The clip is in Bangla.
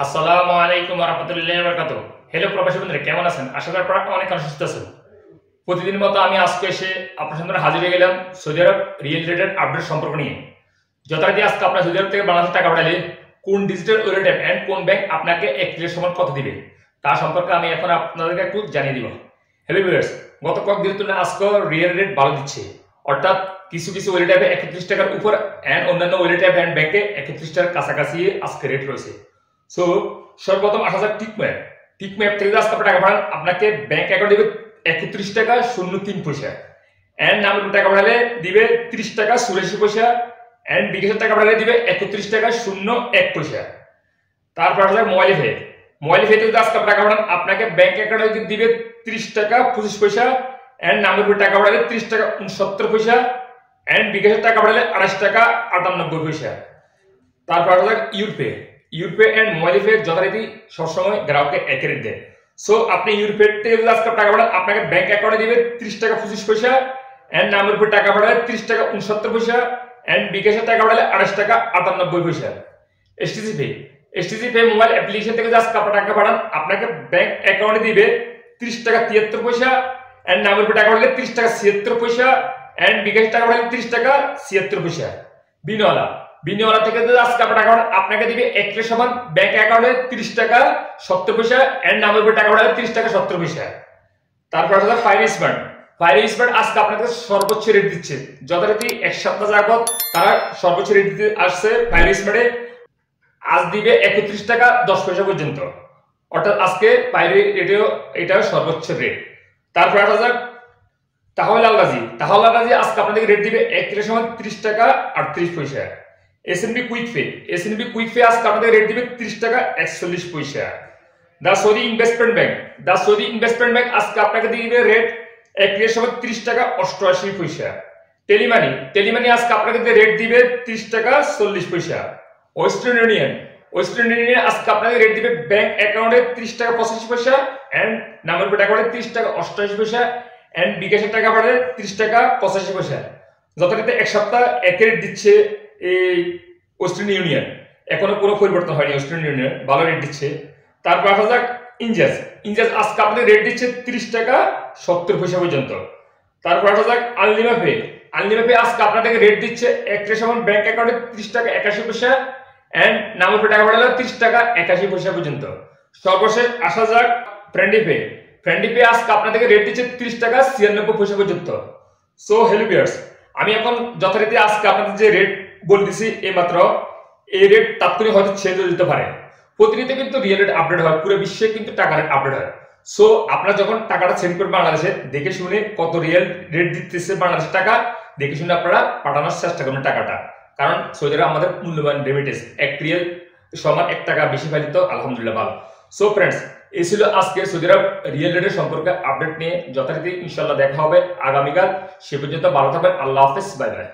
আসসালামু আলাইকুম ওয়া রাহমাতুল্লাহি ওয়া বারাকাতুহু। হ্যালো প্রবাসী বন্ধুরা, কেমন আছেন? আশা করি আপনারা অনেক সুস্থ আছেন। প্রতিদিনের মতো আমি আজকে এসে আপনার সামনে হাজির হয়ে গেলাম সৌদি আরব রিয়েল রিলেটেড আপডেট সম্পর্ক নিয়ে। যথারীতি আজকে আপনার সৌদি আরব থেকে বাংলাদেশে টাকা পাঠালে কোন ডিজিটাল ওয়ালেট অ্যাপ এন্ড কোন ব্যাংক আপনাকে 1 ক্লিকের সময় কত দিবে তার সম্পর্কে আমি এখন আপনাদেরকে একটু জানিয়ে দিব। হ্যালো ভিউয়ার্স, গত কয়েকদিনের তুলনায় আজকে রিয়েল রেট ভালো দিচ্ছে। অর্থাৎ কিছু কিছু ওয়ালেট অ্যাপে 31 টাকার উপর এন্ড অন্যান্য ওয়ালেট অ্যাপ এন্ড ব্যাংকে 31 টাকার কাছাকাছি আজকে রেট রয়েছে। সো সর্বপ্রথম আসা যাক টিকম্যাপ থেকে আজকে টাকা পাঠান, আপনাকে ব্যাংক অ্যাকাউন্ট দিবে 31 টাকা 03 পয়সা এন্ড নামের টাকা পাঠালে দিবে 30 টাকা 84 পয়সা এন্ড বিকাশের টাকা পাঠালে দিবে 31 টাকা 01 পয়সা। তারপর আসা যাক মোবাইল ফে থেকে আজকে টাকা পাঠান, আপনাকে ব্যাংক অ্যাকাউন্টে দিবে 30 টাকা 25 পয়সা এন্ড নামের টাকা পাঠালে 30 টাকা 69 পয়সা এন্ড বিকাশের টাকা পাঠালে 28 টাকা 98 পয়সা। তারপর আসা যাক ইউরপে এন্ড মোবাইল পে যথারীতি সবসময় গ্রাহককে এক রেট দেয়। সো আপনি ইউরপে থেকে আজকে টাকা পাঠান, আপনাকে ব্যাংক অ্যাকাউন্টে দিবে 30 টাকা 25 পয়সা এন্ড নামের উপর টাকা পাঠালে 30 টাকা 69 পয়সা এন্ড বিকাশের টাকা পাঠালে 28 টাকা 98 পয়সা। এসটিসি পে মোবাইল অ্যাপ্লিকেশন থেকে আজকে টাকা পাঠান, আপনাকে ব্যাংক অ্যাকাউন্টে দিবে 30 টাকা 73 পয়সা এন্ড নামের উপর টাকা পাঠালে 30 টাকা 76 পয়সা এন্ড বিকাশের টাকা পাঠালে 30 টাকা 76 পয়সা। বিনিওয়ালা থেকে আজকে টাকা আপনাকে দিবে 1 ক্লিকের সমান ব্যাংক অ্যাকাউন্টে 30 টাকা 70 পয়সা এন্ড নামের উপর টাকা পাঠালে 30 টাকা 70 পয়সা। তারপর আসলে ফায়ার স্মার্ট আজকে আপনাকে সর্বোচ্চ রেট দিচ্ছে। যথারীতি এক সপ্তাহ যাবত তারা সর্বোচ্চ রেট দিতে আসছে। ফায়ার স্মার্টে আজ দিবে 31 টাকা 10 পয়সা পর্যন্ত, অর্থাৎ আজকে ফায়ার রেটেও এটা সর্বোচ্চ রেট। তারপর আসা যাক তাহলে আলগাজি আজকে আপনাদের রেট দিবে 1 ক্লিকের সমান 30 টাকা 38 পয়সা। এসএনবি কুইক পে আজকে আপনাদের রেট দিবে 30 টাকা 41 পয়সা। দা সৌদি ইনভেস্টমেন্ট ব্যাংক আজকে আপনাকে দিবে রেট 1 ক্লিকের সমান 30 টাকা 88 পয়সা। টেলিমানি আজকে আপনাকে রেট দিবে 30 টাকা 40 পয়সা। ওয়েস্টার্ন ইউনিয়ন আজকে আপনাকে রেট দিবে ব্যাংক অ্যাকাউন্টে 30 টাকা 85 পয়সা এন্ড নামের উপর টাকা 30 টাকা 88 পয়সা এন্ড বিকাশের টাকা পাঠালে 30 টাকা 85 পয়সা। যথারীতি এক সপ্তাহ এক রেট দিচ্ছে এই ওয়েস্টার্ন ইউনিয়ন, এখনো কোনো পরিবর্তন হয়নি। ওয়েস্টার্ন ইউনিয়ন ভালো রেট দিচ্ছে। তারপর আসা যাক ইনজাজ আজকে আপনাদের রেট দিচ্ছে 30 টাকা 70 পয়সা পর্যন্ত। তারপর আসা যাক আনলিমা পে আজকে আপনাদেরকে রেট দিচ্ছে 1 ক্লিকের সমান ব্যাংক অ্যাকাউন্টে 30 টাকা 81 পয়সা এন্ড নামের উপর টাকা পাঠালে 30 টাকা 81 পয়সা পর্যন্ত। সর্বশেষ আসা যাক ফ্রেন্ডলি পে আজকে আপনাদেরকে রেট দিচ্ছে 30 টাকা 96 পয়সা পর্যন্ত। সো হ্যালো ভিউয়ার্স, আমি এখন যথারীতি আজকে আপনাদের যে রেট বলে দিছি এইমাত্র, এই রেট তাৎক্ষণিক হয়তো চেঞ্জ হয়ে যেতে পারে। প্রতিনিয়ত কিন্তু রিয়েল রেট আপডেট হয়, পুরো বিশ্বে কিন্তু টাকা রেট আপডেট হয়। সো আপনারা যখন টাকাটা সেন্ড করবেন বাংলাদেশে, দেখে শুনে কত রিয়েল রেট দিতেছে বাংলাদেশের টাকা দেখে শুনে আপনারা পাঠানোর চেষ্টা করবেন টাকাটা। কারণ সৌদি আরব আমাদের মূল্যবান রেমিটেন্স, 1 রিয়েল সমান 1 টাকা বেশি পাইলে তো আলহামদুলিল্লাহ ভালো। সো ফ্রেন্ডস, এই ছিল আজকে সৌদি আরব রিয়েল রেটের সম্পর্কে আপডেট নিয়ে। যথারীতি ইনশাআল্লাহ দেখা হবে আগামীকাল। সে পর্যন্ত ভালো থাকবেন। আল্লাহ হাফেজ, বাই বাই।